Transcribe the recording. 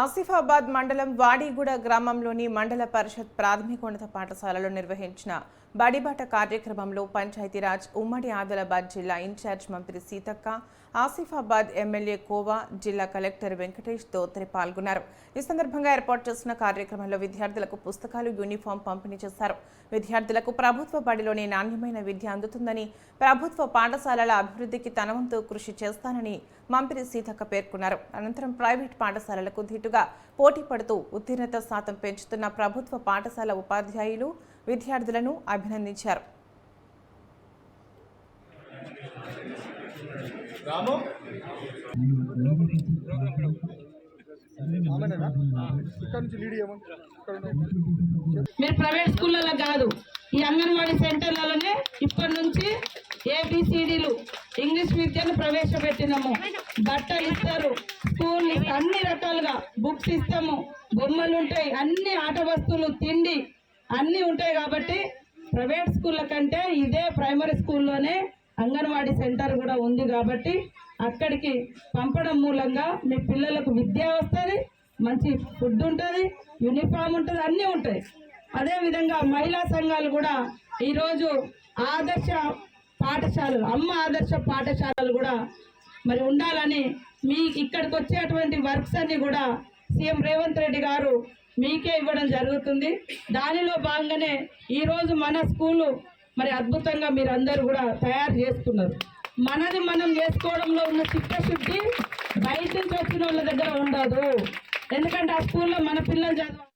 ఆసిఫాబాద్ మండలం వాడిగూడ గ్రామంలోని మండల పరిషత్ ప్రాథమికోన్నత పాఠశాలలో నిర్వహించిన బడిబాట కార్యక్రమంలో పంచాయతీరాజ్ ఉమ్మడి ఆదిలాబాద్ జిల్లా ఇన్ఛార్జ్ మంత్రి సీతక్క, ఆసిఫాబాద్ ఎమ్మెల్యే కోవా, జిల్లా కలెక్టర్ వెంకటేష్ దోత్రే పాల్గొన్నారు. ఈ సందర్భంగా ఏర్పాటు చేసిన కార్యక్రమంలో విద్యార్థులకు పుస్తకాలు, యూనిఫామ్ పంపిణీ చేశారు. విద్యార్థులకు ప్రభుత్వ బడిలోనే నాణ్యమైన విద్య అందుతుందని, ప్రభుత్వ పాఠశాలల అభివృద్ధికి తన వంతు కృషి చేస్తానని మంత్రి సీతక్క పేర్కొన్నారు. అనంతరం ప్రైవేట్ పాఠశాలలకు ధీటుగా పోటీ పడుతూ ఉత్తీర్ణత శాతం పెంచుతున్న ప్రభుత్వ పాఠశాల ఉపాధ్యాయులు, విద్యార్థులను అభినందించారు. మీరు ప్రైవేట్ స్కూళ్ళలో కాదు, ఈ అంగన్వాడీ సెంటర్లలోనే ఇప్పటి నుంచి ABCDలు ఇంగ్లీష్ విద్యను ప్రవేశపెట్టినాము. బట్టలు ఇస్తారు, స్కూల్ అన్ని రకాలుగా బుక్స్ ఇస్తాము, బొమ్మలు ఉంటాయి, అన్ని ఆట వస్తువులు, తిండి అన్నీ ఉంటాయి. కాబట్టి ప్రైవేట్ స్కూళ్ళ కంటే ఇదే ప్రైమరీ స్కూల్లోనే అంగన్వాడీ సెంటర్ కూడా ఉంది. కాబట్టి అక్కడికి పంపడం మూలంగా మీ పిల్లలకు విద్య వస్తుంది, మంచి ఫుడ్ ఉంటుంది, యూనిఫామ్ ఉంటుంది, అన్నీ ఉంటాయి. అదేవిధంగా మహిళా సంఘాలు కూడా ఈరోజు ఆదర్శ పాఠశాలలు, అమ్మ ఆదర్శ పాఠశాలలు కూడా మరి ఉండాలని మీకు ఇక్కడికి వచ్చేటువంటి వర్క్స్ అన్ని కూడా సీఎం రేవంత్ రెడ్డి గారు మీకే ఇవ్వడం జరుగుతుంది. దానిలో భాగంగానే ఈరోజు మన స్కూలు మరి అద్భుతంగా మీరందరూ కూడా తయారు చేసుకున్నారు. మనది మనం చేసుకోవడంలో ఉన్న చిత్తశుద్ధి బయట నుంచి వచ్చిన వాళ్ళ దగ్గర ఉండదు. ఎందుకంటే ఆ స్కూల్లో మన పిల్లలు చదువు